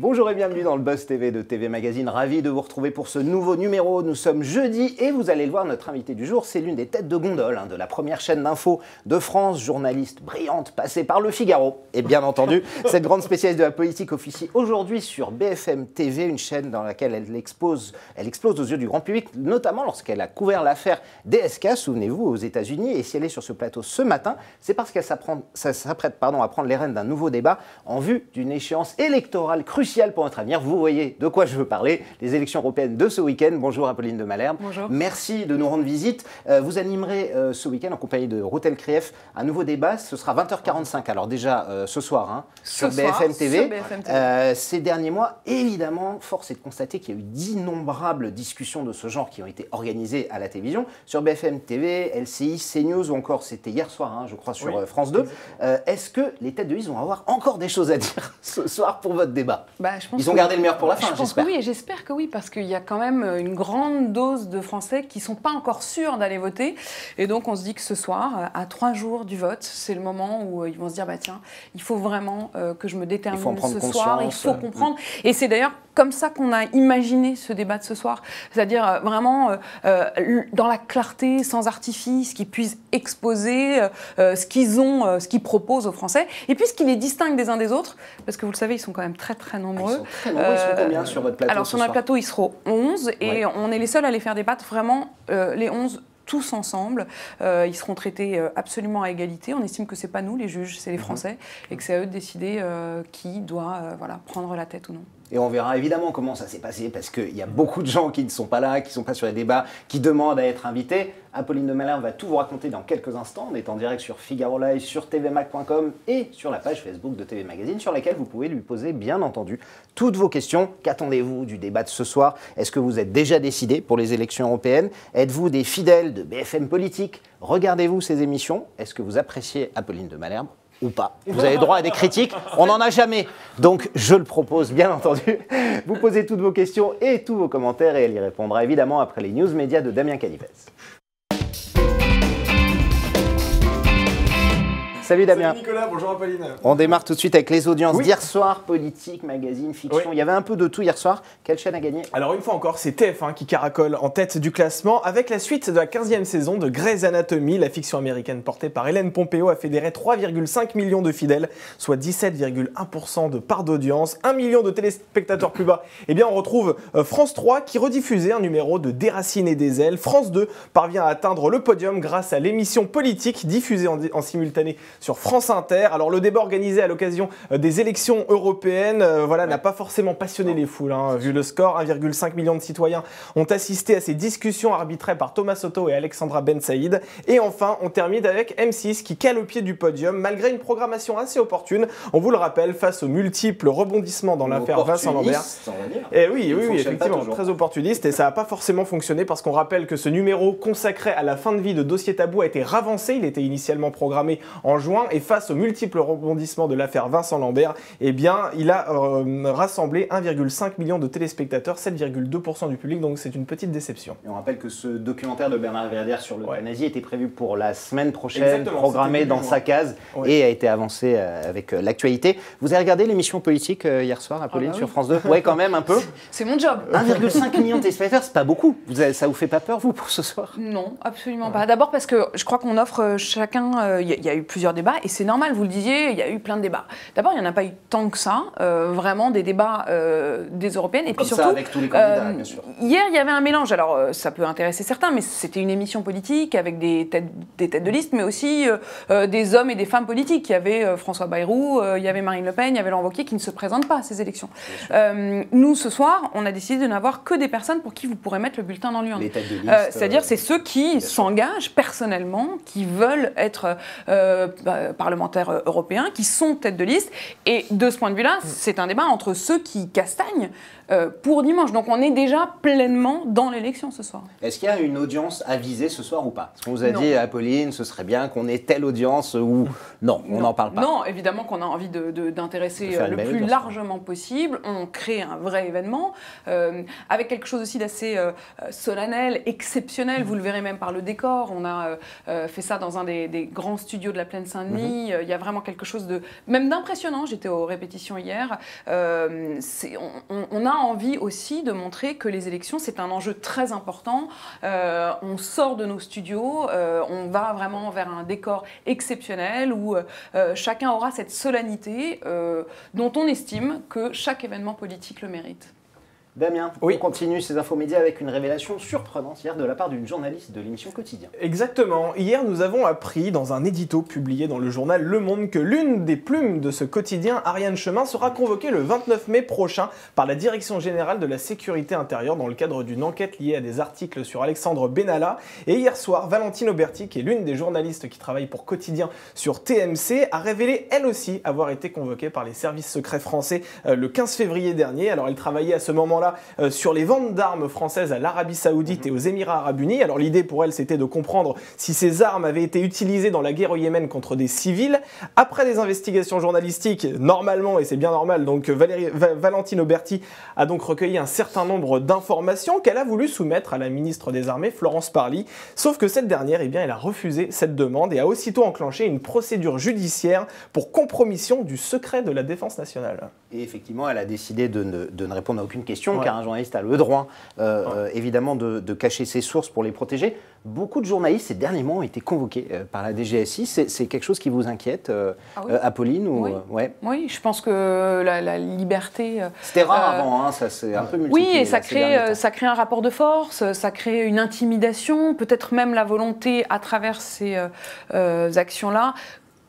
Bonjour et bienvenue dans le Buzz TV de TV Magazine. Ravi de vous retrouver pour ce nouveau numéro. Nous sommes jeudi et vous allez le voir, notre invité du jour, c'est l'une des têtes de gondole de la première chaîne d'info de France, journaliste brillante, passée par Le Figaro. Et bien entendu, cette grande spécialiste de la politique officie aujourd'hui sur BFM TV, une chaîne dans laquelle elle explose aux yeux du grand public, notamment lorsqu'elle a couvert l'affaire DSK, souvenez-vous, aux États-Unis. Et si elle est sur ce plateau ce matin, c'est parce qu'elle s'apprête à prendre les rênes d'un nouveau débat en vue d'une échéance électorale cruciale pour notre avenir. Vous voyez de quoi je veux parler, les élections européennes de ce week-end. Bonjour Apolline de Malherbe. Bonjour. Merci de nous rendre visite. Vous animerez ce week-end en compagnie de Routel Krief un nouveau débat. Ce sera 20h45. Alors déjà ce soir sur BFM TV. Ces derniers mois, évidemment, force est de constater qu'il y a eu d'innombrables discussions de ce genre qui ont été organisées à la télévision. Sur BFM TV, LCI, CNews ou encore, c'était hier soir, je crois, sur France 2. Est-ce que les têtes de liste vont avoir encore des choses à dire ce soir pour votre débat? Ils ont gardé le meilleur pour la fin, j'espère. Je pense que oui, et j'espère que oui, parce qu'il y a quand même une grande dose de Français qui ne sont pas encore sûrs d'aller voter. Et donc, on se dit que ce soir, à 3 jours du vote, c'est le moment où ils vont se dire, bah tiens, il faut vraiment que je me détermine ce soir, il faut comprendre. Et c'est d'ailleurs comme ça qu'on a imaginé ce débat de ce soir, c'est-à-dire vraiment dans la clarté, sans artifice, qu'ils puissent exposer ce qu'ils ont, ce qu'ils proposent aux Français, et puis ce qui les distingue des uns des autres, parce que vous le savez, ils sont quand même très nombreux. Ils sont très nombreux, ils sont combien sur votre plateau? Alors sur notre plateau, ils seront 11, et on est les seuls à les faire débattre vraiment les 11 tous ensemble. Ils seront traités absolument à égalité. On estime que ce n'est pas nous les juges, c'est les Français, et que c'est à eux de décider qui doit prendre la tête ou non. Et on verra évidemment comment ça s'est passé, parce qu'il y a beaucoup de gens qui ne sont pas là, qui ne sont pas sur les débats, qui demandent à être invités. Apolline de Malherbe va tout vous raconter dans quelques instants. On est en direct sur Figaro Live, sur tvmac.com et sur la page Facebook de TV Magazine, sur laquelle vous pouvez lui poser, bien entendu, toutes vos questions. Qu'attendez-vous du débat de ce soir? Est-ce que vous êtes déjà décidé pour les élections européennes? Êtes-vous des fidèles de BFM Politique? Regardez-vous ces émissions? Est-ce que vous appréciez Apolline de Malherbe ou pas? Vous avez droit à des critiques, on n'en a jamais. Donc je le propose, bien entendu. Vous posez toutes vos questions et tous vos commentaires et elle y répondra évidemment après les news médias de Damien Canivez. Salut Damien. Salut Nicolas, bonjour Apolline. On démarre tout de suite avec les audiences d'hier soir, politique, magazine, fiction. Il y avait un peu de tout hier soir. Quelle chaîne a gagné? Alors une fois encore, c'est TF1 qui caracole en tête du classement avec la suite de la 15e saison de Grey's Anatomy. La fiction américaine portée par Hélène Pompeo a fédéré 3,5 millions de fidèles, soit 17,1% de part d'audience. 1 million de téléspectateurs plus bas. Eh bien on retrouve France 3 qui rediffusait un numéro de Déraciné des ailes. France 2 parvient à atteindre le podium grâce à l'émission politique diffusée en simultané sur France Inter. Alors le débat organisé à l'occasion des élections européennes n'a pas forcément passionné les foules. Vu le score, 1,5 million de citoyens ont assisté à ces discussions arbitrées par Thomas Soto et Alexandra Ben Saïd. Et enfin, on termine avec M6 qui cale au pied du podium malgré une programmation assez opportune. On vous le rappelle, face aux multiples rebondissements dans l'affaire Vincent Lambert. Et oui, effectivement, très opportuniste. Et ça n'a pas forcément fonctionné parce qu'on rappelle que ce numéro consacré à la fin de vie de Dossier Tabou a été ravancé. Il était initialement programmé en juin. Et face aux multiples rebondissements de l'affaire Vincent Lambert, eh bien, il a rassemblé 1,5 million de téléspectateurs, 7,2% du public, donc c'est une petite déception. Et on rappelle que ce documentaire de Bernard Verdière sur l'euthanasie était prévu pour la semaine prochaine, programmé dans sa case, et a été avancé avec l'actualité. Vous avez regardé l'émission politique hier soir, Apolline, sur France 2? Oui, quand même, un peu. C'est mon job. 1,5 million de téléspectateurs, c'est pas beaucoup. Ça vous fait pas peur, vous, pour ce soir? Non, absolument pas. D'abord parce que je crois qu'on offre chacun, il y a eu plusieurs débats, et c'est normal, vous le disiez, il y a eu plein de débats. D'abord, il n'y en a pas eu tant que ça, vraiment des débats des européennes. Et comme puis surtout, ça, avec tous les candidats, bien sûr. Hier, il y avait un mélange. Alors, ça peut intéresser certains, mais c'était une émission politique avec des têtes de liste, mais aussi des hommes et des femmes politiques. Il y avait François Bayrou, il y avait Marine Le Pen, il y avait Laurent Wauquiez qui ne se présentent pas à ces élections. Nous, ce soir, on a décidé de n'avoir que des personnes pour qui vous pourrez mettre le bulletin dans l'urne. Les têtes de liste. C'est-à-dire, c'est ceux qui s'engagent personnellement, qui veulent être parlementaires européens, qui sont tête de liste. Et de ce point de vue-là, c'est un débat entre ceux qui castagnent pour dimanche. Donc on est déjà pleinement dans l'élection ce soir. Est-ce qu'il y a une audience à viser ce soir ou pas? Est-ce qu'on vous a Non. dit, Apolline, ce serait bien qu'on ait telle audience ou non, on n'en parle pas? Non, évidemment qu'on a envie d'intéresser De faire une le belle plus audience. largement possible. On crée un vrai événement avec quelque chose aussi d'assez solennel, exceptionnel. Vous le verrez même par le décor. On a fait ça dans un des grands studios de la Plaine Saint-Denis. Il y a vraiment quelque chose même d'impressionnant. J'étais aux répétitions hier. On a envie aussi de montrer que les élections, c'est un enjeu très important. On sort de nos studios, on va vraiment vers un décor exceptionnel où chacun aura cette solennité dont on estime que chaque événement politique le mérite. Damien, Oui. on continue ces infos médias avec une révélation surprenante hier de la part d'une journaliste de l'émission Quotidien. Exactement. Hier, nous avons appris dans un édito publié dans le journal Le Monde que l'une des plumes de ce quotidien, Ariane Chemin, sera convoquée le 29 mai prochain par la Direction Générale de la Sécurité Intérieure dans le cadre d'une enquête liée à des articles sur Alexandre Benalla. Et hier soir, Valentine Auberti, qui est l'une des journalistes qui travaille pour Quotidien sur TMC, a révélé elle aussi avoir été convoquée par les services secrets français le 15 février dernier. Alors elle travaillait à ce moment-là sur les ventes d'armes françaises à l'Arabie Saoudite et aux Émirats Arabes Unis. Alors l'idée pour elle, c'était de comprendre si ces armes avaient été utilisées dans la guerre au Yémen contre des civils. Après des investigations journalistiques, normalement, et c'est bien normal, donc Valentine Auberti a donc recueilli un certain nombre d'informations qu'elle a voulu soumettre à la ministre des Armées, Florence Parly. Sauf que cette dernière, eh bien, elle a refusé cette demande et a aussitôt enclenché une procédure judiciaire pour compromission du secret de la défense nationale. Et effectivement, elle a décidé de ne répondre à aucune question, Ouais. car un journaliste a le droit, évidemment, de cacher ses sources pour les protéger. Beaucoup de journalistes, ces derniers mois, ont été convoqués par la DGSI. C'est quelque chose qui vous inquiète, Ah oui. Apolline ou, Oui. Ouais. Oui, je pense que la liberté... C'était rare avant, hein, ça s'est un peu Oui, multiplié. et ça là, ces derniers temps. crée un rapport de force, ça crée une intimidation, peut-être même la volonté, à travers ces actions-là,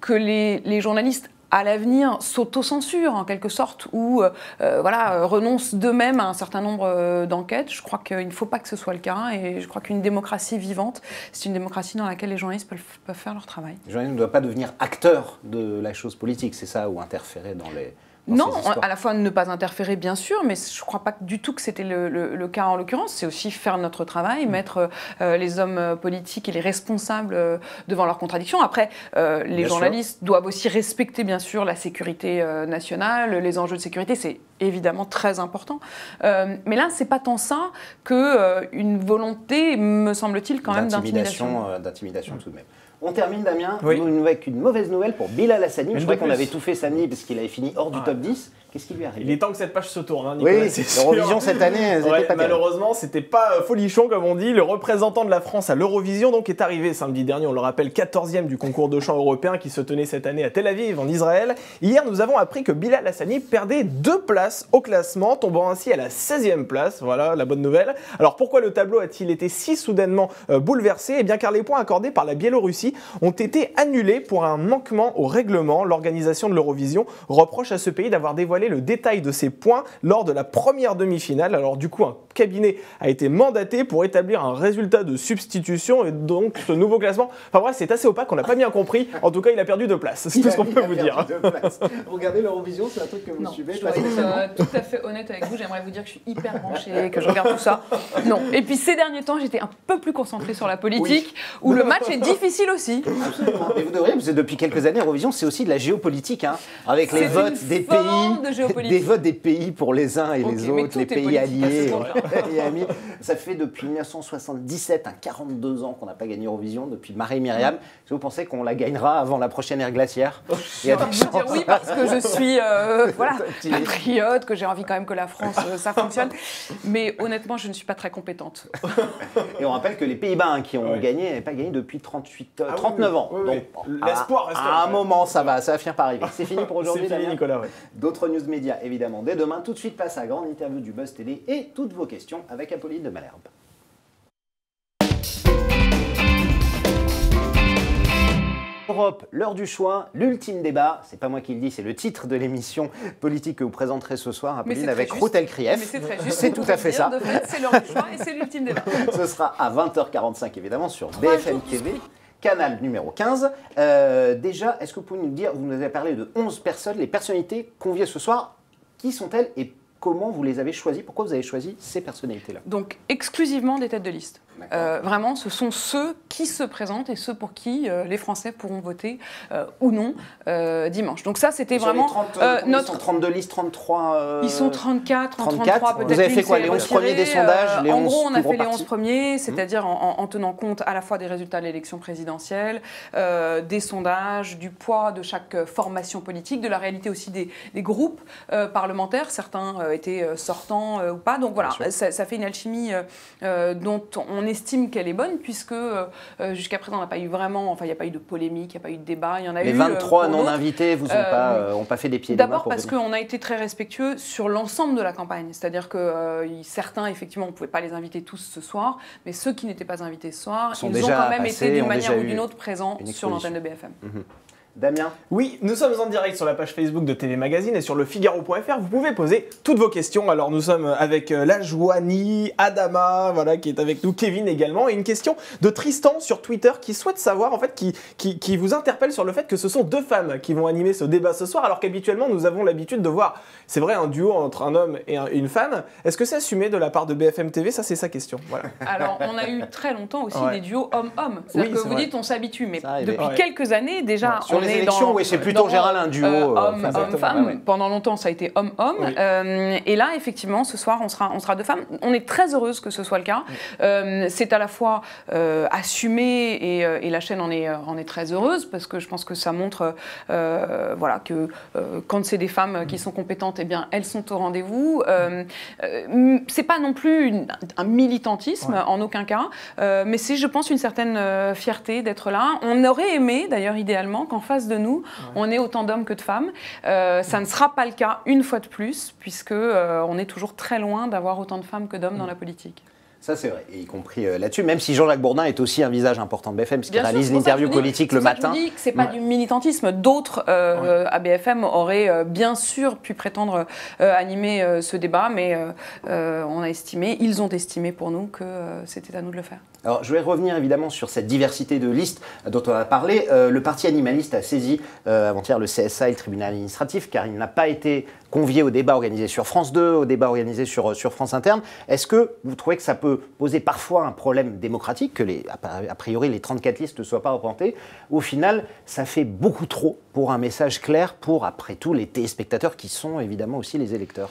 que les journalistes à l'avenir s'autocensurent en quelque sorte ou renoncent d'eux-mêmes à un certain nombre d'enquêtes. Je crois qu'il ne faut pas que ce soit le cas et je crois qu'une démocratie vivante, c'est une démocratie dans laquelle les journalistes peuvent faire leur travail. Le journaliste ne doit pas devenir acteur de la chose politique, c'est ça, ou interférer dans les... dans Non, ces histoires. à la fois ne pas interférer bien sûr, mais je ne crois pas du tout que c'était le cas en l'occurrence. C'est aussi faire notre travail, mettre les hommes politiques et les responsables devant leurs contradictions. Après, les Bien journalistes doivent aussi respecter bien sûr la sécurité nationale, les enjeux de sécurité, c'est évidemment très important. Mais là, c'est pas tant ça qu'une volonté, me semble-t-il, quand même d'intimidation. D'intimidation tout de même. On termine, Damien, Oui. avec une mauvaise nouvelle pour Bilal Hassani. Une Je de crois qu'on plus. avait tout fait samedi parce qu'il avait fini hors du top 10. Qu'est-ce qui lui est Il arrivé? est temps que cette page se tourne, hein, Nicolas, Oui, c'est sûr. l'Eurovision cette année, elles Ouais, étaient pas terribles. malheureusement, c'était pas folichon comme on dit. Le représentant de la France à l'Eurovision donc est arrivé samedi dernier, on le rappelle, 14e du concours de chant européen qui se tenait cette année à Tel Aviv en Israël. Hier, nous avons appris que Bilal Hassani perdait 2 places au classement, tombant ainsi à la 16e place. Voilà la bonne nouvelle. Alors pourquoi le tableau a-t-il été si soudainement bouleversé? Eh bien car les points accordés par la Biélorussie ont été annulés pour un manquement au règlement. L'organisation de l'Eurovision reproche à ce pays d'avoir dévoilé le détail de ses points lors de la première demi-finale. Alors du coup, un cabinet a été mandaté pour établir un résultat de substitution et donc ce nouveau classement. Enfin bref, c'est assez opaque, on n'a pas bien compris. En tout cas, il a perdu 2 places. C'est tout ce qu'on peut vous dire. Regardez l'Eurovision, c'est un truc que vous Non, suivez je dois être tout à fait honnête avec vous. J'aimerais vous dire que je suis hyper branchée, que je regarde tout ça. Non. Et puis ces derniers temps, j'étais un peu plus concentrée sur la politique, où le match est difficile aussi. Absolument. Mais vous devriez, parce que depuis quelques années, l'Eurovision, c'est aussi de la géopolitique, hein, avec les C'est votes une des forme pays, de géopolitique. des votes des pays pour les uns et Ok, les mais autres, tout les est pays politique à alliés ce point-là. et amis. Ça fait depuis 1977, 42 ans qu'on n'a pas gagné l'Eurovision, depuis Marie Myriam. Est-ce que vous pensez qu'on la gagnera avant la prochaine ère glaciaire? Il y a J'ai envie de vous dire oui parce que je suis patriote, que j'ai envie quand même que la France, ça fonctionne. Mais honnêtement, je ne suis pas très compétente. Et on rappelle que les Pays-Bas hein, qui ont Ouais. gagné n'avaient pas gagné depuis 39 oui, ans. oui, oui. Donc, L'espoir reste à là, un ouais. moment, ça va finir par arriver. C'est fini pour C'est aujourd'hui, fini, Damien. Nicolas. Ouais. D'autres news médias, évidemment, dès demain. Tout de suite, passe à la grande interview du Buzz Télé et toutes vos questions avec Apolline de Malherbe. Europe, l'heure du choix, l'ultime débat. C'est pas moi qui le dis, c'est le titre de l'émission politique que vous présenterez ce soir, Apolline, avec Ruth Mais Elkrief. c'est très juste. C'est pour tout à vous fait dire, ça. De fait, c'est l'heure du choix et c'est l'ultime débat. Ce sera à 20h45, évidemment, sur 3 BFM jours du TV. sprint. Canal numéro 15. Déjà, est-ce que vous pouvez nous dire, vous nous avez parlé de 11 personnes, les personnalités conviées ce soir, qui sont-elles et comment vous les avez choisis? Pourquoi vous avez choisi ces personnalités-là? Donc, exclusivement des têtes de liste. Vraiment, ce sont ceux qui se présentent et ceux pour qui les Français pourront voter ou non dimanche. Donc ça, c'était vraiment 30, notre... Ils sont 32 listes, 33... Ils sont 34, 33 peut-être. Vous avez fait quoi, les 11 premiers des sondages, en gros, on a fait les 11 premiers, c'est-à-dire en tenant compte à la fois des résultats de l'élection présidentielle, des sondages, du poids de chaque formation politique, de la réalité aussi des groupes parlementaires. Certains étaient sortants ou pas. Donc voilà, ça fait une alchimie dont on estime qu'elle est bonne, puisque jusqu'à présent, on n'a pas eu vraiment, enfin, il n'y a pas eu de polémique, il n'y a pas eu de débat. Il y en a les 23 non-invités vous ont pas fait des pieds et des mains. D'abord parce qu'on a été très respectueux sur l'ensemble de la campagne. C'est-à-dire que certains, effectivement, on ne pouvait pas les inviter tous ce soir, mais ceux qui n'étaient pas invités ce soir, ils ont quand même été d'une manière ou d'une autre présents sur l'antenne de BFM. Damien? Oui, nous sommes en direct sur la page Facebook de TV Magazine et sur le Figaro.fr. Vous pouvez poser toutes vos questions. Alors nous sommes avec la Joanie, Adama, voilà, qui est avec nous, Kevin également, et une question de Tristan sur Twitter qui souhaite savoir, en fait, qui vous interpelle sur le fait que ce sont deux femmes qui vont animer ce débat ce soir, alors qu'habituellement nous avons l'habitude de voir, c'est vrai, un duo entre un homme et une femme. Est-ce que c'est assumé de la part de BFM TV? Ça, c'est sa question. Voilà. Alors on a eu très longtemps aussi des duos homme-homme. C'est-à-dire que vous dites on s'habitue, mais depuis quelques années déjà, sur les élections, oui, c'est plutôt en général un duo homme-femme. Pendant longtemps, ça a été homme-homme. Oui. Et là, effectivement, ce soir, on sera deux femmes. On est très heureuse que ce soit le cas. C'est à la fois assumé et la chaîne en est très heureuse, parce que je pense que ça montre voilà, que quand c'est des femmes qui sont compétentes, eh bien, elles sont au rendez-vous. C'est pas non plus un militantisme, en aucun cas, mais c'est, je pense, une certaine fierté d'être là. On aurait aimé, d'ailleurs, idéalement, qu'en face de nous, on ait autant d'hommes que de femmes. Ça ne sera pas le cas une fois de plus, puisque on est toujours très loin d'avoir autant de femmes que d'hommes dans la politique. Ça, c'est vrai, et y compris là-dessus, même si Jean-Jacques Bourdin est aussi un visage important de BFM, puisqu'il réalise l'interview politique le matin. Je vous dis que ce n'est pas du militantisme. D'autres à BFM auraient bien sûr pu prétendre animer ce débat, mais on a estimé, ils ont estimé pour nous que c'était à nous de le faire. Alors, je vais revenir évidemment sur cette diversité de listes dont on a parlé. Le parti animaliste a saisi avant-hier le CSA et le tribunal administratif, car il n'a pas été convié au débat organisé sur France 2, au débat organisé sur France Inter. Est-ce que vous trouvez que ça peut poser parfois un problème démocratique, que a priori les 34 listes ne soient pas représentées? Au final, ça fait beaucoup trop pour un message clair pour, après tout, les téléspectateurs qui sont évidemment aussi les électeurs?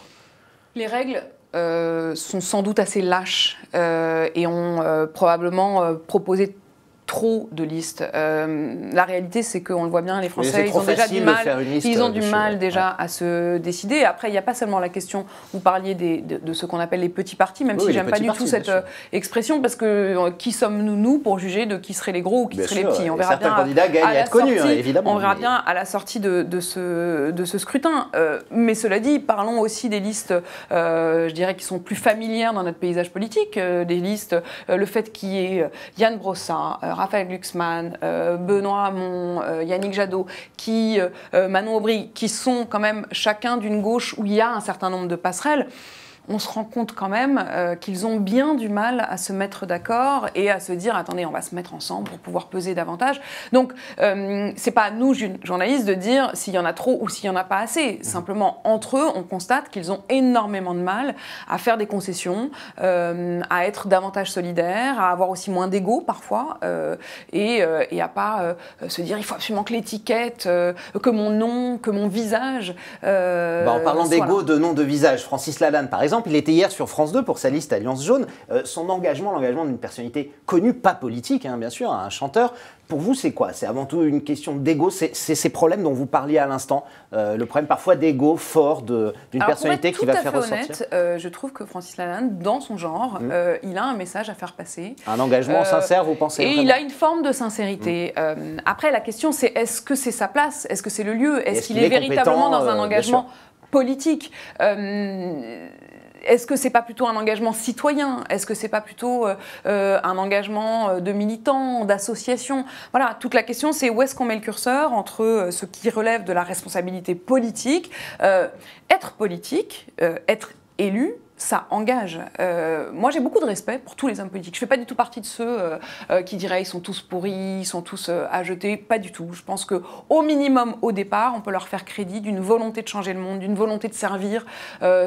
Les règles sont sans doute assez lâches et ont probablement proposé trop de listes. La réalité, c'est qu'on le voit bien, les Français, ils ont déjà du mal, à se décider. Après, il n'y a pas seulement la question, vous parliez de ce qu'on appelle les petits partis, même si j'aime pas du tout cette expression, parce que qui sommes-nous, nous, pour juger de qui seraient les gros ou qui seraient les petits? On verra certains candidats gagnent à être connus, évidemment. On verra bien à la sortie de ce scrutin. Mais cela dit, parlons aussi des listes, je dirais, qui sont plus familières dans notre paysage politique, des listes, le fait qu'il y ait Yann Brossat, Raphaël Glucksmann, Benoît Hamon, Yannick Jadot, Manon Aubry, qui sont quand même chacun d'une gauche où il y a un certain nombre de passerelles. On se rend compte quand même qu'ils ont bien du mal à se mettre d'accord et à se dire « Attendez, on va se mettre ensemble pour pouvoir peser davantage ». Donc, c'est pas à nous, journalistes, de dire s'il y en a trop ou s'il y en a pas assez. Simplement, entre eux, on constate qu'ils ont énormément de mal à faire des concessions, à être davantage solidaires, à avoir aussi moins d'ego parfois, et à pas se dire « Il faut absolument que l'étiquette, que mon nom, que mon visage… » En parlant d'ego, de nom, de visage, Francis Lalanne, par exemple, il était hier sur France 2 pour sa liste Alliance Jaune. Son engagement, l'engagement d'une personnalité connue, pas politique, hein, bien sûr, un chanteur. Pour vous, c'est quoi? C'est avant tout une question d'ego. C'est ces problèmes dont vous parliez à l'instant. Le problème parfois d'ego fort d'une personnalité qui va faire ressortir. Pour être tout à fait honnête, je trouve que Francis Lalanne, dans son genre, il a un message à faire passer. Un engagement sincère, vous pensez? Et il a une forme de sincérité. Après, la question, c'est est-ce que c'est sa place? Est-ce que c'est le lieu? Est-ce qu'il est véritablement dans un engagement politique? Est-ce que c'est pas plutôt un engagement citoyen? Est-ce que c'est pas plutôt un engagement de militants, d'associations? Voilà, toute la question, c'est où est-ce qu'on met le curseur entre ce qui relève de la responsabilité politique. Être politique, être élu, ça engage. Moi, j'ai beaucoup de respect pour tous les hommes politiques. Je ne fais pas du tout partie de ceux qui diraient ils sont tous pourris, ils sont tous à jeter. Pas du tout. Je pense qu'au minimum, au départ, on peut leur faire crédit d'une volonté de changer le monde, d'une volonté de servir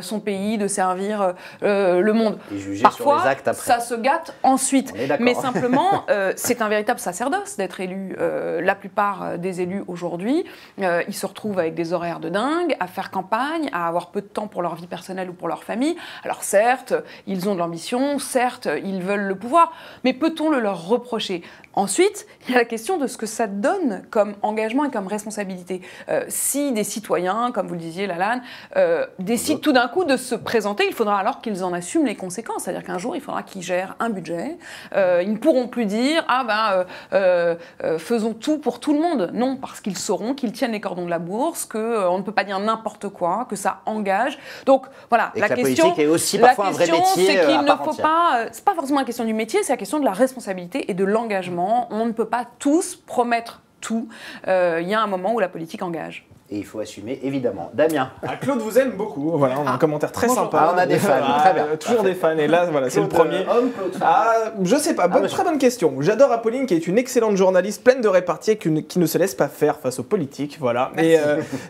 son pays, de servir le monde. Et juger Parfois, sur les actes après. ça se gâte ensuite. Mais simplement, c'est un véritable sacerdoce d'être élu. La plupart des élus aujourd'hui, ils se retrouvent avec des horaires de dingue, à faire campagne, à avoir peu de temps pour leur vie personnelle ou pour leur famille. Alors certes, ils ont de l'ambition, certes, ils veulent le pouvoir, mais peut-on le leur reprocher ? Ensuite, il y a la question de ce que ça donne comme engagement et comme responsabilité. Si des citoyens, comme vous le disiez, Lalanne, décident tout d'un coup de se présenter, il faudra alors qu'ils en assument les conséquences. C'est-à-dire qu'un jour, il faudra qu'ils gèrent un budget. Ils ne pourront plus dire « Ah faisons tout pour tout le monde ». Non, parce qu'ils sauront qu'ils tiennent les cordons de la bourse, qu'on ne peut pas dire n'importe quoi, que ça engage. Donc voilà, et la question, politique est aussi parfois un vrai métier c'est qu'il à ne part faut entière. pas... C'est pas forcément la question du métier, c'est la question de la responsabilité et de l'engagement. On ne peut pas tous promettre tout. Il y a un moment où la politique engage. Et il faut assumer, évidemment. Damien. Claude vous aime beaucoup. Voilà, on a un commentaire très bonjour. sympa. On a des fans. Très bien. Toujours des fans. Et là, voilà, c'est le premier. Homme, Claude. Je sais pas. Très bonne question. J'adore Apolline, qui est une excellente journaliste, pleine de répartie, et qui ne se laisse pas faire face aux politiques. Voilà. Et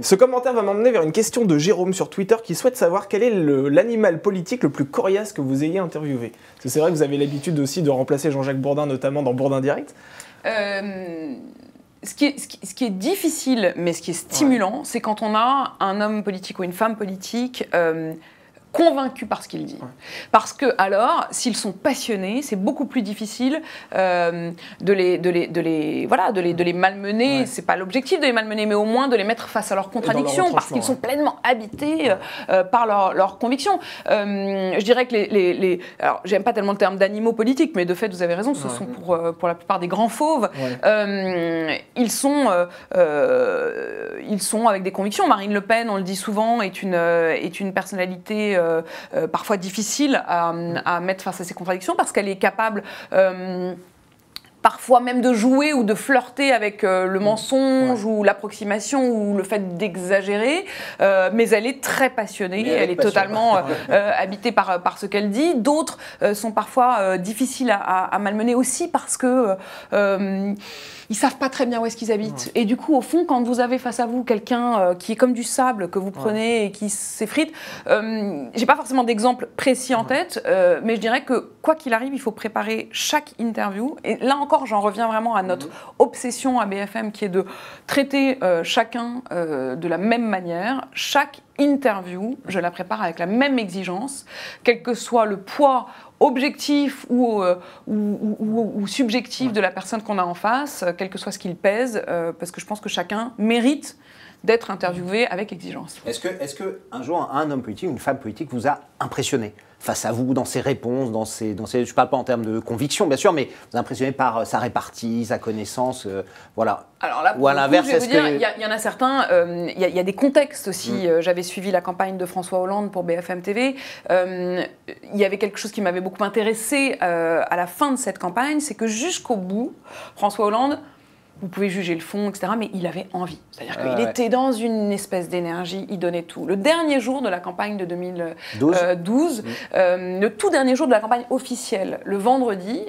ce commentaire va m'emmener vers une question de Jérôme sur Twitter, qui souhaite savoir quel est l'animal politique le plus coriace que vous ayez interviewé. Parce que c'est vrai que vous avez l'habitude aussi de remplacer Jean-Jacques Bourdin, notamment dans Bourdin Direct. Ce qui est difficile, mais ce qui est stimulant, c'est quand on a un homme politique ou une femme politique convaincu par ce qu'il dit. Parce que alors, s'ils sont passionnés, c'est beaucoup plus difficile de les malmener. Ouais. C'est pas l'objectif de les malmener, mais au moins de les mettre face à leurs contradictions, parce qu'ils sont pleinement habités par leurs convictions. Je dirais que alors, j'aime pas tellement le terme d'animaux politiques, mais de fait, vous avez raison, ce sont pour la plupart des grands fauves. Ils sont avec des convictions. Marine Le Pen, on le dit souvent, est une personnalité parfois difficile à mettre face à ces contradictions parce qu'elle est capable parfois même de jouer ou de flirter avec le mensonge ou l'approximation ou le fait d'exagérer, mais elle est très passionnée, elle est totalement habitée par ce qu'elle dit. D'autres sont parfois difficiles à malmener aussi parce que ils savent pas très bien où est-ce qu'ils habitent. Et du coup, au fond, quand vous avez face à vous quelqu'un qui est comme du sable que vous prenez et qui s'effrite, j'ai pas forcément d'exemple précis en tête, mais je dirais que quoi qu'il arrive, il faut préparer chaque interview. Et là encore, j'en reviens vraiment à notre obsession à BFM qui est de traiter chacun de la même manière. Chaque interview, je la prépare avec la même exigence, quel que soit le poids objectif ou subjectif de la personne qu'on a en face, quel que soit ce qu'il pèse, parce que je pense que chacun mérite d'être interviewé avec exigence. Est-ce que un jour un homme politique, une femme politique vous a impressionné face à vous, dans ses réponses, dans ses, je ne parle pas en termes de conviction bien sûr, mais vous a impressionné par sa répartie, sa connaissance, voilà. Alors là, ou à l'inverse, je vais vous dire, il y en a certains, il y a des contextes aussi. J'avais suivi la campagne de François Hollande pour BFM TV. Il y avait quelque chose qui m'avait beaucoup intéressé à la fin de cette campagne, c'est que jusqu'au bout, François Hollande, vous pouvez juger le fond, etc., mais il avait envie. C'est-à-dire qu'il était dans une espèce d'énergie, il donnait tout. Le dernier jour de la campagne de 2012, le tout dernier jour de la campagne officielle, le vendredi,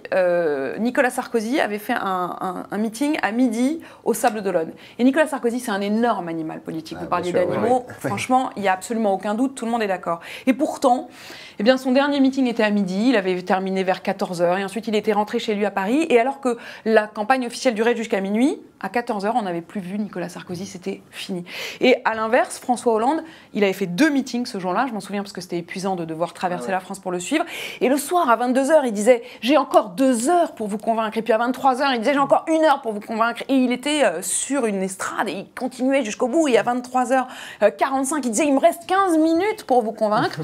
Nicolas Sarkozy avait fait un meeting à midi au Sable d'Olonne. Et Nicolas Sarkozy, c'est un énorme animal politique. Vous parliez d'animaux, franchement, il n'y a absolument aucun doute, tout le monde est d'accord. Et pourtant, eh bien, son dernier meeting était à midi, il avait terminé vers 14h, et ensuite il était rentré chez lui à Paris, et alors que la campagne officielle durait jusqu'à minuit, à 14h, on n'avait plus vu Nicolas Sarkozy, c'était fini. Et à l'inverse, François Hollande, il avait fait 2 meetings ce jour-là, je m'en souviens parce que c'était épuisant de devoir traverser la France pour le suivre, et le soir, à 22h, il disait « j'ai encore 2 heures pour vous convaincre », et puis à 23h, il disait « j'ai encore 1 heure pour vous convaincre », et il était sur une estrade, et il continuait jusqu'au bout, et à 23h45, il disait « il me reste 15 minutes pour vous convaincre »,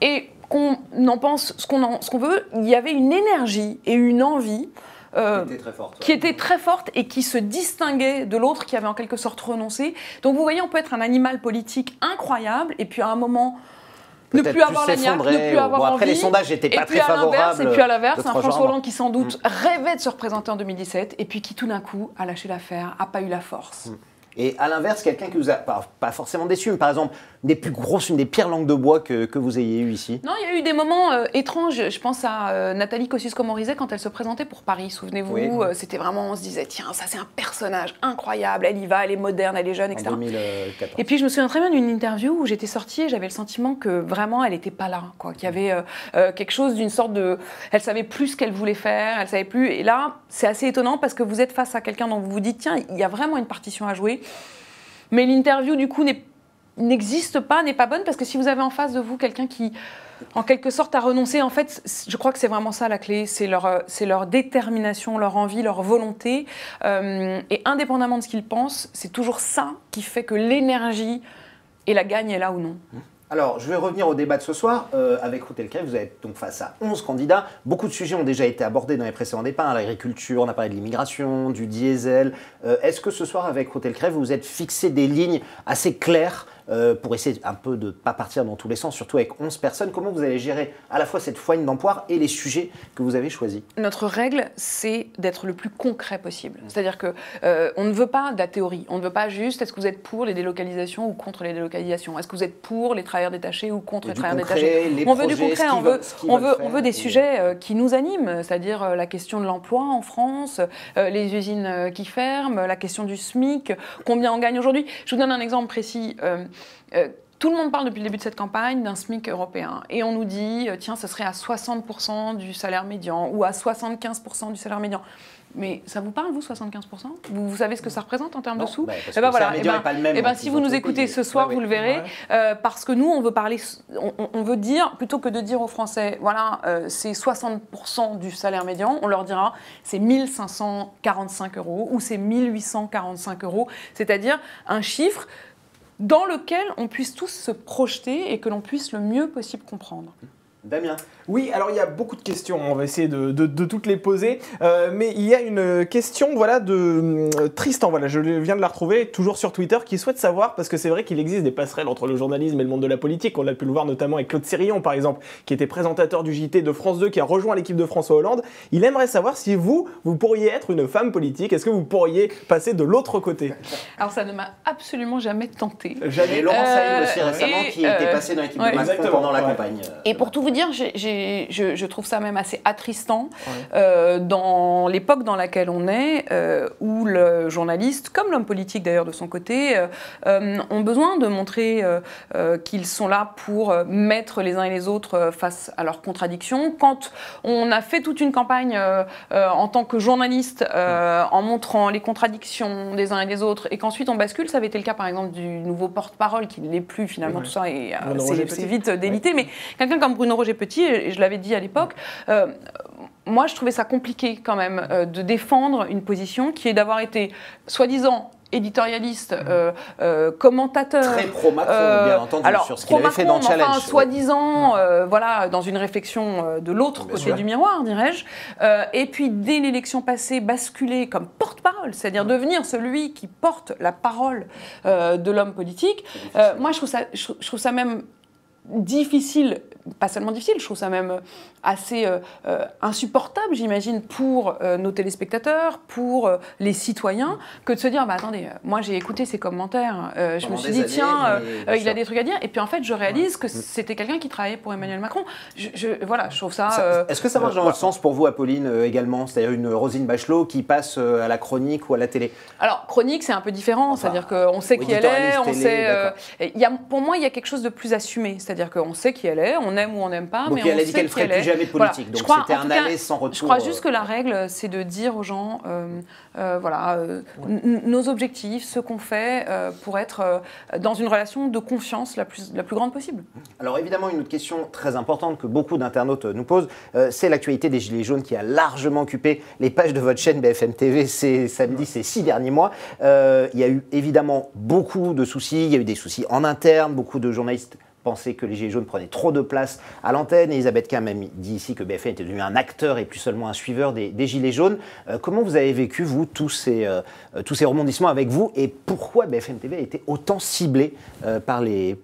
et qu'on en pense ce qu'on veut, il y avait une énergie et une envie qui était très forte et qui se distinguait de l'autre qui avait en quelque sorte renoncé. Donc vous voyez, on peut être un animal politique incroyable et puis à un moment ne plus avoir la niaque, ne plus avoir envie. Après, les sondages n'étaient pas très favorables. Et puis à l'inverse, un François Hollande qui sans doute rêvait de se représenter en 2017 et puis qui tout d'un coup a lâché l'affaire, n'a pas eu la force. Et à l'inverse, quelqu'un qui vous a pas forcément déçu, mais par exemple, une des plus grosses, une des pires langues de bois que vous ayez eues ici? Non, il y a eu des moments étranges. Je pense à Nathalie Kosciusko-Morizet quand elle se présentait pour Paris. Souvenez-vous, Oui. C'était vraiment, on se disait, tiens, ça c'est un personnage incroyable. Elle y va, elle est moderne, elle est jeune, etc. En 2014. Et puis je me souviens très bien d'une interview où j'étais sortie et j'avais le sentiment que vraiment elle n'était pas là, quoi. Qu'il y avait quelque chose d'une sorte de... Elle savait plus ce qu'elle voulait faire, elle savait plus. Et là, c'est assez étonnant parce que vous êtes face à quelqu'un dont vous vous dites, tiens, il y a vraiment une partition à jouer. Mais l'interview, du coup, n'existe pas, n'est pas bonne, parce que si vous avez en face de vous quelqu'un qui, en quelque sorte, a renoncé, en fait, je crois que c'est vraiment ça la clé, c'est leur détermination, leur envie, leur volonté. Et indépendamment de ce qu'ils pensent, c'est toujours ça qui fait que l'énergie et la gagne est là ou non. Alors, je vais revenir au débat de ce soir. Avec Ruth Elkay, vous êtes donc face à 11 candidats. Beaucoup de sujets ont déjà été abordés dans les précédents débats. L'agriculture, on a parlé de l'immigration, du diesel. Est-ce que ce soir, avec Ruth Elkay, vous vous êtes fixé des lignes assez claires pour essayer un peu de ne pas partir dans tous les sens, surtout avec 11 personnes? Comment vous allez gérer à la fois cette foigne d'empoire et les sujets que vous avez choisis? Notre règle, c'est d'être le plus concret possible. C'est-à-dire qu'on ne veut pas de la théorie. On ne veut pas juste, est-ce que vous êtes pour les délocalisations ou contre les délocalisations? Est-ce que vous êtes pour les travailleurs détachés ou contre les travailleurs détachés? On veut du concret, on veut des sujets qui nous animent, c'est-à-dire la question de l'emploi en France, les usines qui ferment, la question du SMIC, combien on gagne aujourd'hui. Je vous donne un exemple précis. Tout le monde parle depuis le début de cette campagne d'un SMIC européen. Et on nous dit, tiens, ce serait à 60% du salaire médian ou à 75% du salaire médian. Mais ça vous parle, vous, 75%? Vous savez ce que ça représente en termes de sous? Parce que le salaire médian n'est pas le même. Si vous nous écoutez ce soir, vous le verrez. Parce que nous, on veut parler, on veut dire, plutôt que de dire aux Français, voilà, c'est 60% du salaire médian, on leur dira, c'est 1 545 € ou c'est 1 845 €. C'est-à-dire un chiffre dans lequel on puisse tous se projeter et que l'on puisse le mieux possible comprendre. Damien. Oui, alors il y a beaucoup de questions, on va essayer de toutes les poser, mais il y a une question de Tristan, je viens de la retrouver, toujours sur Twitter, qui souhaite savoir, parce que c'est vrai qu'il existe des passerelles entre le journalisme et le monde de la politique, on a pu le voir notamment avec Claude Sérillon par exemple, qui était présentateur du JT de France 2, qui a rejoint l'équipe de François Hollande. Il aimerait savoir si vous pourriez être une femme politique, est-ce que vous pourriez passer de l'autre côté? Alors ça ne m'a absolument jamais tenté. Et Laurent Saïd aussi récemment, qui était passé dans l'équipe de Macron pendant la campagne. Et pour tout vous dire, je trouve ça même assez attristant dans l'époque dans laquelle on est, où le journaliste, comme l'homme politique d'ailleurs de son côté, ont besoin de montrer qu'ils sont là pour mettre les uns et les autres face à leurs contradictions. Quand on a fait toute une campagne en tant que journaliste en montrant les contradictions des uns et des autres, et qu'ensuite on bascule, ça avait été le cas par exemple du nouveau porte-parole, qui ne l'est plus finalement, tout ça, et c'est vite délité, mais quelqu'un comme Bruno Roger-Petit, et je l'avais dit à l'époque, moi je trouvais ça compliqué quand même de défendre une position qui est d'avoir été soi-disant éditorialiste, commentateur. Très pro-Macron, bien entendu, sur ce qu'il avait fait dans le Challenge. Soi-disant, dans une réflexion de l'autre côté du miroir, dirais-je. Et puis, dès l'élection passée, basculer comme porte-parole, c'est-à-dire devenir celui qui porte la parole de l'homme politique. Moi, je trouve ça même difficile, pas seulement difficile, je trouve ça même assez insupportable, j'imagine, pour nos téléspectateurs, pour les citoyens, que de se dire, attendez, moi j'ai écouté ses commentaires, je me suis dit, tiens, il a des trucs à dire, et puis en fait je réalise que c'était quelqu'un qui travaillait pour Emmanuel Macron. Je trouve ça... Est-ce que ça marche dans votre sens pour vous, Apolline, également? C'est-à-dire une Roselyne Bachelot qui passe à la chronique ou à la télé? Alors, chronique, c'est un peu différent, c'est-à-dire qu'on sait qui elle est, on sait... pour moi, il y a quelque chose de plus assumé, c'est-à-dire qu'on sait qui elle est, on aime ou on n'aime pas, donc mais on sait qui elle est. Donc elle a dit qu'elle ne ferait plus jamais de politique, donc c'était un aller sans retour. Je crois juste que la règle, c'est de dire aux gens, nos objectifs, ce qu'on fait pour être dans une relation de confiance la plus grande possible. Alors évidemment, une autre question très importante que beaucoup d'internautes nous posent, c'est l'actualité des Gilets jaunes qui a largement occupé les pages de votre chaîne BFM TV ces 6 derniers mois. Il y a eu évidemment beaucoup de soucis, il y a eu des soucis en interne, beaucoup de journalistes pensaient que les Gilets jaunes prenaient trop de place à l'antenne. Elisabeth Quint a même dit ici que BFM était devenu un acteur et plus seulement un suiveur des Gilets jaunes. Comment vous avez vécu, vous, tous ces rebondissements avec vous, et pourquoi BFM TV a été autant ciblé par les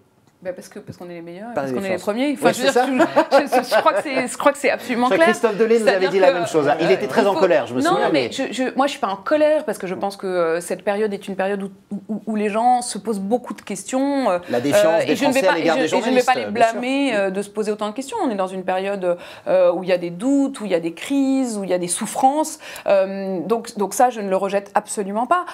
Parce qu'on est les meilleurs, Par parce qu'on est les défense. premiers. Ouais, c'est ça. Je crois que c'est absolument clair. Christophe Delay nous avait dit la même chose. Il était très en colère, je me souviens. Non, mais moi, je suis pas en colère parce que je pense que cette période est une période où les gens se posent beaucoup de questions. La défiance des Français à l'égard des journalistes. Et je ne vais pas les blâmer de se poser autant de questions. On est dans une période où il y a des doutes, où il y a des crises, où il y a des souffrances. Donc ça, je ne le rejette absolument pas.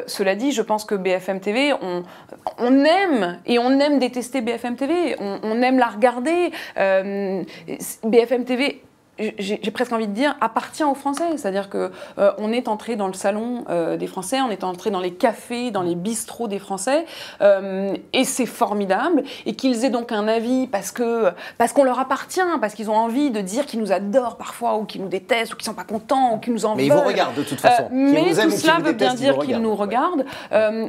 Cela dit, je pense que BFM TV, on aime détester BFM TV, on aime la regarder. BFM TV, j'ai presque envie de dire, appartient aux Français. C'est-à-dire qu'on est entré dans le salon des Français, on est entré dans les cafés, dans les bistrots des Français, et c'est formidable. Et qu'ils aient donc un avis parce qu'on leur appartient, parce qu'ils ont envie de dire qu'ils nous adorent parfois, ou qu'ils nous détestent, ou qu'ils ne sont pas contents, ou qu'ils nous en veulent. Mais ils vous regardent de toute façon. Mais tout cela veut bien dire qu'ils nous regardent.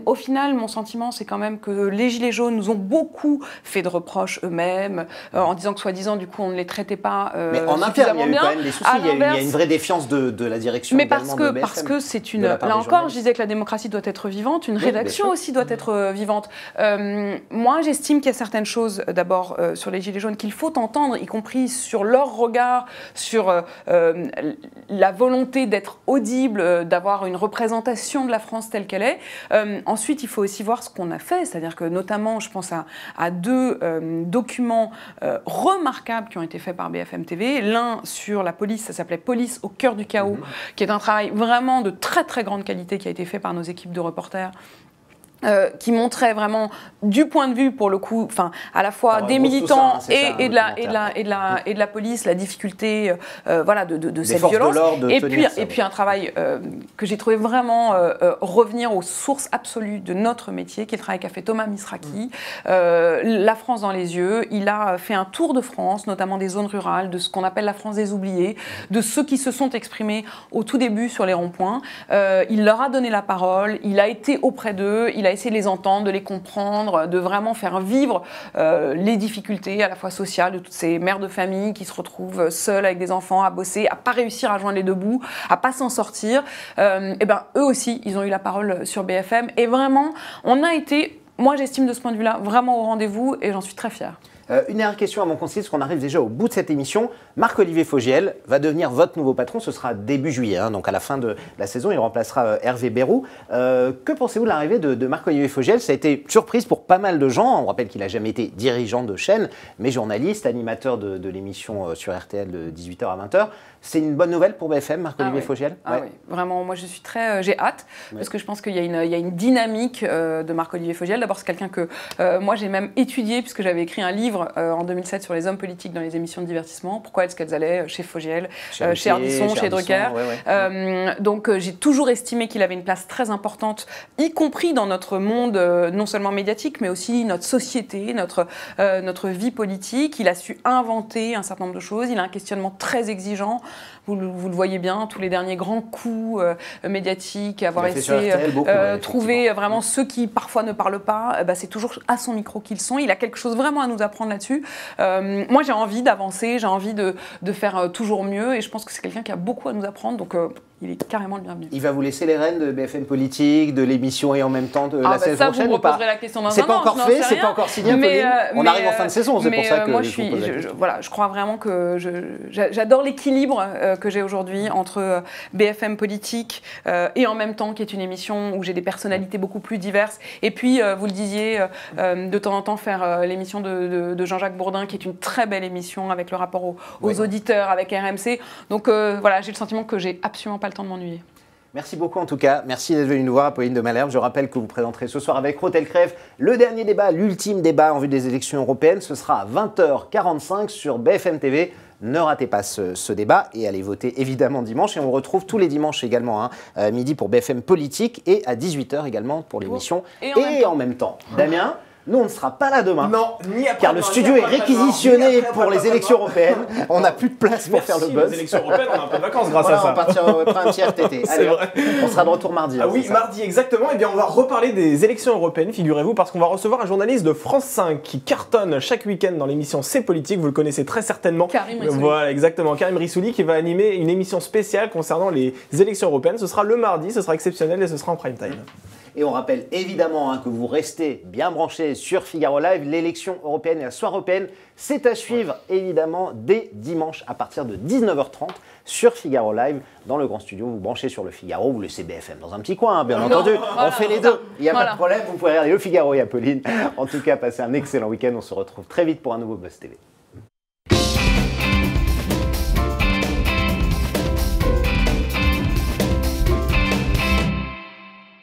Au final, mon sentiment, c'est quand même que les Gilets jaunes nous ont beaucoup fait de reproches eux-mêmes, en disant que soi-disant, du coup, on ne les traitait pas mais en interne, il y a eu quand même des soucis. Il y a une vraie défiance de la direction. Mais parce que c'est une. Là encore, je disais que la démocratie doit être vivante, une rédaction aussi doit être vivante. Moi, j'estime qu'il y a certaines choses, d'abord, sur les Gilets jaunes, qu'il faut entendre, y compris sur leur regard, sur la volonté d'être audible, d'avoir une représentation de la France telle qu'elle est. Ensuite, il faut aussi voir ce qu'on a fait, c'est-à-dire que notamment, je pense à deux documents remarquables qui ont été faits par BFM TV. L'un sur la police, ça s'appelait Police au cœur du chaos, qui est un travail vraiment de très très grande qualité qui a été fait par nos équipes de reporters. Qui montrait vraiment du point de vue, pour le coup, à la fois des militants et de la police, la difficulté de cette violence. Et puis un travail que j'ai trouvé vraiment revenir aux sources absolues de notre métier, qui est le travail qu'a fait Thomas Misraki, La France dans les yeux. Il a fait un tour de France, notamment des zones rurales, de ce qu'on appelle la France des oubliés, de ceux qui se sont exprimés au tout début sur les ronds-points. Il leur a donné la parole, il a été auprès d'eux, il a essayé de les entendre, de les comprendre, de vraiment faire vivre les difficultés à la fois sociales de toutes ces mères de famille qui se retrouvent seules avec des enfants à bosser, à pas réussir à joindre les deux bouts, à pas s'en sortir. Et ben eux aussi, ils ont eu la parole sur BFM et vraiment, on a été, moi j'estime de ce point de vue-là, vraiment au rendez-vous et j'en suis très fière. Une dernière question à mon conseiller, parce qu'on arrive déjà au bout de cette émission. Marc-Olivier Fogiel va devenir votre nouveau patron, ce sera début juillet, donc à la fin de la saison, il remplacera Hervé Bérou. Que pensez-vous de l'arrivée de Marc-Olivier Fogiel? Ça a été surprise pour pas mal de gens. On rappelle qu'il n'a jamais été dirigeant de chaîne, mais journaliste, animateur de l'émission sur RTL de 18h à 20h. C'est une bonne nouvelle pour BFM, Marc-Olivier Fogiel? Oui, vraiment, moi je suis j'ai hâte, parce que je pense qu'il y a une dynamique de Marc-Olivier Fogiel. D'abord, c'est quelqu'un que moi j'ai même étudié, puisque j'avais écrit un livre en 2007 sur les hommes politiques dans les émissions de divertissement. Pourquoi est-ce qu'elles allaient chez Fogiel, chez Ardisson, chez Drucker. Donc j'ai toujours estimé qu'il avait une place très importante, y compris dans notre monde, non seulement médiatique, mais aussi notre société, notre vie politique. Il a su inventer un certain nombre de choses. Il a un questionnement très exigeant. Vous le voyez bien, tous les derniers grands coups médiatiques, avoir essayé de trouver vraiment ceux qui parfois ne parlent pas, c'est toujours à son micro qu'ils sont. Il a quelque chose vraiment à nous apprendre là-dessus. Moi, j'ai envie d'avancer, j'ai envie de faire toujours mieux et je pense que c'est quelqu'un qui a beaucoup à nous apprendre. Donc, il est carrément le bienvenu. Il va vous laisser les rênes de BFM Politique, de l'émission et en même temps de la saison prochaine vous me reposerez la question dans un an. C'est pas encore fait, c'est pas encore signé. On arrive en fin de saison, c'est pour ça que moi je crois vraiment que j'adore l'équilibre que j'ai aujourd'hui entre BFM Politique et en même temps qui est une émission où j'ai des personnalités beaucoup plus diverses. Et puis vous le disiez, de temps en temps faire l'émission de Jean-Jacques Bourdin qui est une très belle émission avec le rapport aux auditeurs, avec RMC. Donc j'ai le sentiment que j'ai absolument pas le temps de m'ennuyer. Merci beaucoup en tout cas. Merci d'être venu nous voir, Apolline de Malherbe. Je rappelle que vous présenterez ce soir avec Rotel Crève le dernier débat, l'ultime débat en vue des élections européennes. Ce sera à 20h45 sur BFM TV. Ne ratez pas ce débat et allez voter évidemment dimanche. Et on vous retrouve tous les dimanches également, midi pour BFM Politique et à 18h également pour l'émission. Et en même temps. Damien, nous, on ne sera pas là demain. Non, ni après. Car le studio est réquisitionné pour les élections européennes. On n'a plus de place pour faire le buzz. Les élections européennes, on a un peu de vacances grâce à ça. On va partir un petit RTT. Allez, on sera de retour mardi. Ah oui, mardi, exactement. Et bien, on va reparler des élections européennes, figurez-vous, parce qu'on va recevoir un journaliste de France 5 qui cartonne chaque week-end dans l'émission C'est Politique. Vous le connaissez très certainement. Karim Rissouli. Voilà, exactement. Karim Rissouli qui va animer une émission spéciale concernant les élections européennes. Ce sera le mardi, ce sera exceptionnel et ce sera en prime time. Et on rappelle évidemment que vous restez bien branchés branchés sur Figaro Live. L'élection européenne et la soirée européenne, c'est à suivre évidemment dès dimanche à partir de 19h30 sur Figaro Live dans le grand studio. Vous branchez sur le Figaro ou le CBFM dans un petit coin, hein, bien entendu. On fait les deux. Il n'y a pas de problème. Vous pouvez regarder le Figaro et Apolline. En tout cas, passez un excellent week-end. On se retrouve très vite pour un nouveau Buzz TV.